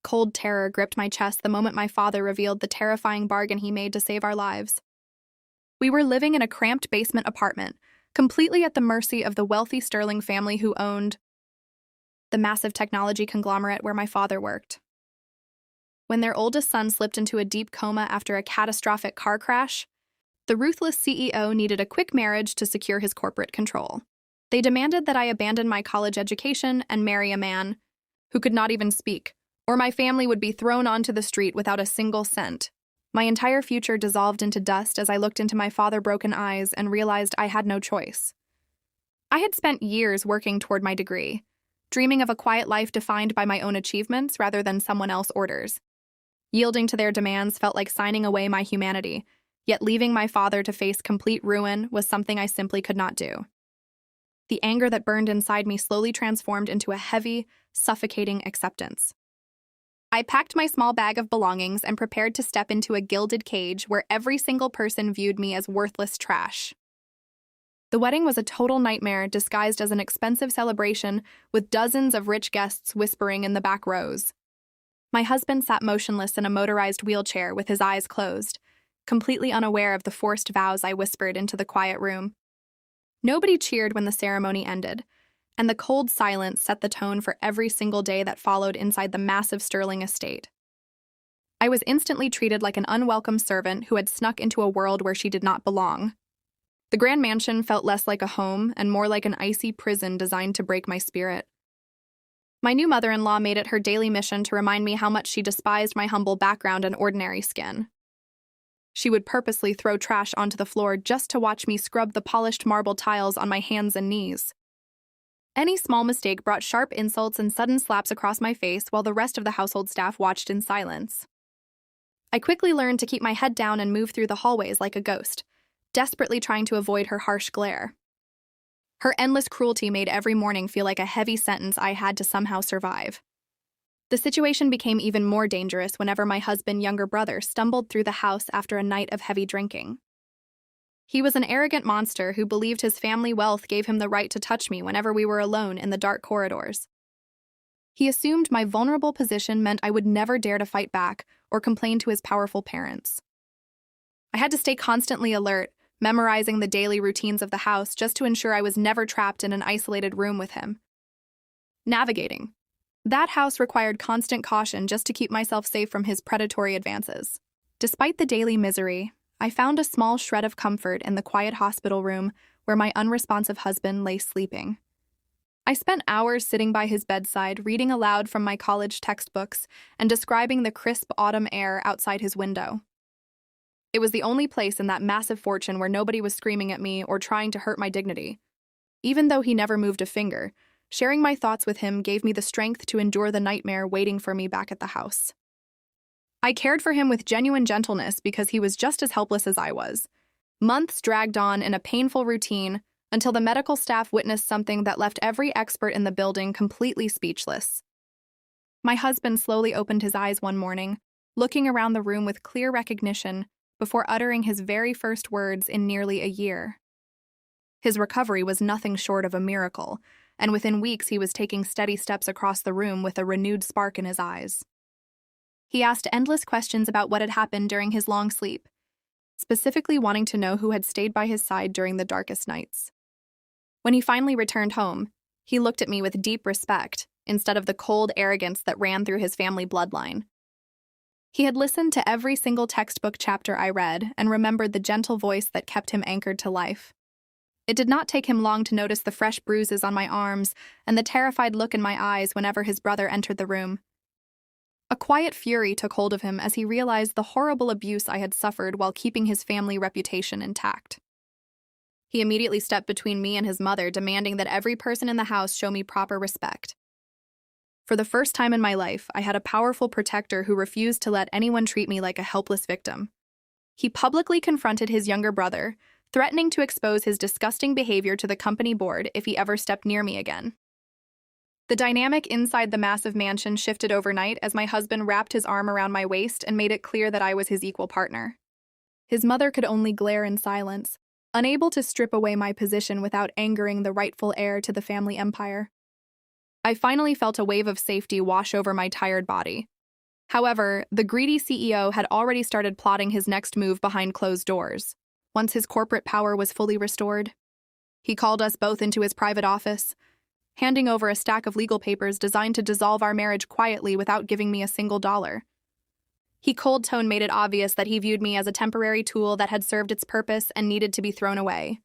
Cold terror gripped my chest the moment my father revealed the terrifying bargain he made to save our lives. We were living in a cramped basement apartment, completely at the mercy of the wealthy Sterling family who owned the massive technology conglomerate where my father worked. When their oldest son slipped into a deep coma after a catastrophic car crash, the ruthless CEO needed a quick marriage to secure his corporate control. They demanded that I abandon my college education and marry a man who could not even speak, or my family would be thrown onto the street without a single cent. My entire future dissolved into dust as I looked into my father-broken eyes and realized I had no choice. I had spent years working toward my degree, dreaming of a quiet life defined by my own achievements rather than someone else's orders. Yielding to their demands felt like signing away my humanity, yet leaving my father to face complete ruin was something I simply could not do. The anger that burned inside me slowly transformed into a heavy, suffocating acceptance. I packed my small bag of belongings and prepared to step into a gilded cage where every single person viewed me as worthless trash. The wedding was a total nightmare disguised as an expensive celebration with dozens of rich guests whispering in the back rows. My husband sat motionless in a motorized wheelchair with his eyes closed, completely unaware of the forced vows I whispered into the quiet room. Nobody cheered when the ceremony ended, and the cold silence set the tone for every single day that followed inside the massive Sterling estate. I was instantly treated like an unwelcome servant who had snuck into a world where she did not belong. The grand mansion felt less like a home and more like an icy prison designed to break my spirit. My new mother-in-law made it her daily mission to remind me how much she despised my humble background and ordinary skin. She would purposely throw trash onto the floor just to watch me scrub the polished marble tiles on my hands and knees. Any small mistake brought sharp insults and sudden slaps across my face while the rest of the household staff watched in silence. I quickly learned to keep my head down and move through the hallways like a ghost, desperately trying to avoid her harsh glare. Her endless cruelty made every morning feel like a heavy sentence I had to somehow survive. The situation became even more dangerous whenever my husband's younger brother stumbled through the house after a night of heavy drinking. He was an arrogant monster who believed his family wealth gave him the right to touch me whenever we were alone in the dark corridors. He assumed my vulnerable position meant I would never dare to fight back or complain to his powerful parents. I had to stay constantly alert, memorizing the daily routines of the house just to ensure I was never trapped in an isolated room with him. Navigating that house required constant caution just to keep myself safe from his predatory advances. Despite the daily misery, I found a small shred of comfort in the quiet hospital room where my unresponsive husband lay sleeping. I spent hours sitting by his bedside, reading aloud from my college textbooks and describing the crisp autumn air outside his window. It was the only place in that massive fortune where nobody was screaming at me or trying to hurt my dignity. Even though he never moved a finger, sharing my thoughts with him gave me the strength to endure the nightmare waiting for me back at the house. I cared for him with genuine gentleness because he was just as helpless as I was. Months dragged on in a painful routine until the medical staff witnessed something that left every expert in the building completely speechless. My husband slowly opened his eyes one morning, looking around the room with clear recognition before uttering his very first words in nearly a year. His recovery was nothing short of a miracle, and within weeks he was taking steady steps across the room with a renewed spark in his eyes. He asked endless questions about what had happened during his long sleep, specifically wanting to know who had stayed by his side during the darkest nights. When he finally returned home, he looked at me with deep respect instead of the cold arrogance that ran through his family bloodline. He had listened to every single textbook chapter I read and remembered the gentle voice that kept him anchored to life. It did not take him long to notice the fresh bruises on my arms and the terrified look in my eyes whenever his brother entered the room. A quiet fury took hold of him as he realized the horrible abuse I had suffered while keeping his family reputation intact. He immediately stepped between me and his mother, demanding that every person in the house show me proper respect. For the first time in my life, I had a powerful protector who refused to let anyone treat me like a helpless victim. He publicly confronted his younger brother, threatening to expose his disgusting behavior to the company board if he ever stepped near me again. The dynamic inside the massive mansion shifted overnight as my husband wrapped his arm around my waist and made it clear that I was his equal partner. His mother could only glare in silence, unable to strip away my position without angering the rightful heir to the family empire. I finally felt a wave of safety wash over my tired body, However, the greedy CEO had already started plotting his next move behind closed doors. Once his corporate power was fully restored, he called us both into his private office, handing over a stack of legal papers designed to dissolve our marriage quietly without giving me a single dollar. He cold tone made it obvious that he viewed me as a temporary tool that had served its purpose and needed to be thrown away.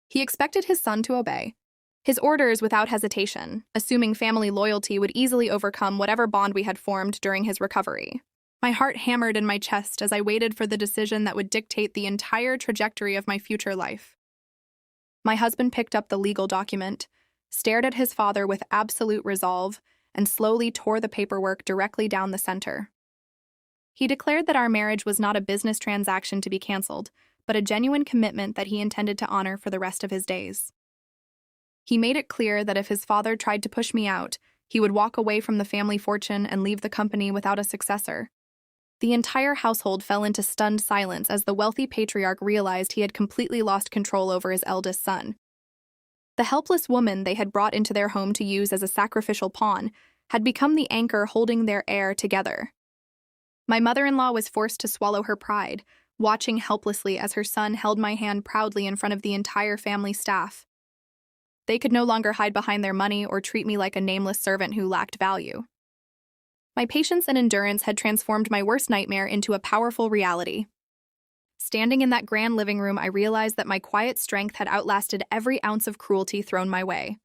He expected his son to obey his orders without hesitation, assuming family loyalty would easily overcome whatever bond we had formed during his recovery. My heart hammered in my chest as I waited for the decision that would dictate the entire trajectory of my future life. My husband picked up the legal document, stared at his father with absolute resolve, and slowly tore the paperwork directly down the center. He declared that our marriage was not a business transaction to be canceled, but a genuine commitment that he intended to honor for the rest of his days. He made it clear that if his father tried to push me out, he would walk away from the family fortune and leave the company without a successor. The entire household fell into stunned silence as the wealthy patriarch realized he had completely lost control over his eldest son. The helpless woman they had brought into their home to use as a sacrificial pawn had become the anchor holding their heir together. My mother-in-law was forced to swallow her pride, watching helplessly as her son held my hand proudly in front of the entire family staff. They could no longer hide behind their money or treat me like a nameless servant who lacked value. My patience and endurance had transformed my worst nightmare into a powerful reality. Standing in that grand living room, I realized that my quiet strength had outlasted every ounce of cruelty thrown my way.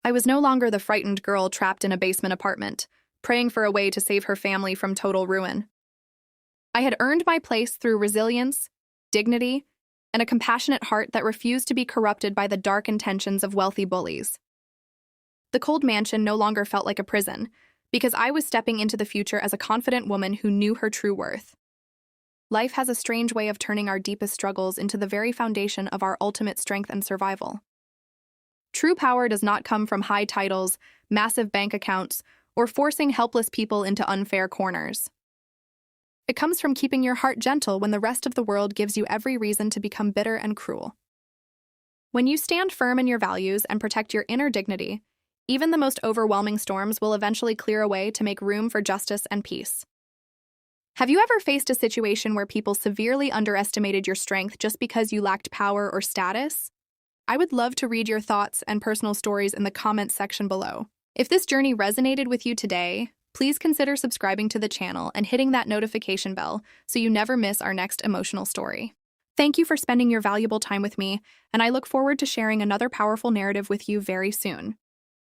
I was no longer the frightened girl trapped in a basement apartment, praying for a way to save her family from total ruin. I had earned my place through resilience, dignity, and a compassionate heart that refused to be corrupted by the dark intentions of wealthy bullies. The cold mansion no longer felt like a prison, because I was stepping into the future as a confident woman who knew her true worth. Life has a strange way of turning our deepest struggles into the very foundation of our ultimate strength and survival. True power does not come from high titles, massive bank accounts, or forcing helpless people into unfair corners. It comes from keeping your heart gentle when the rest of the world gives you every reason to become bitter and cruel. When you stand firm in your values and protect your inner dignity, even the most overwhelming storms will eventually clear away to make room for justice and peace. Have you ever faced a situation where people severely underestimated your strength just because you lacked power or status? I would love to read your thoughts and personal stories in the comments section below. If this journey resonated with you today, please consider subscribing to the channel and hitting that notification bell so you never miss our next emotional story. Thank you for spending your valuable time with me, and I look forward to sharing another powerful narrative with you very soon.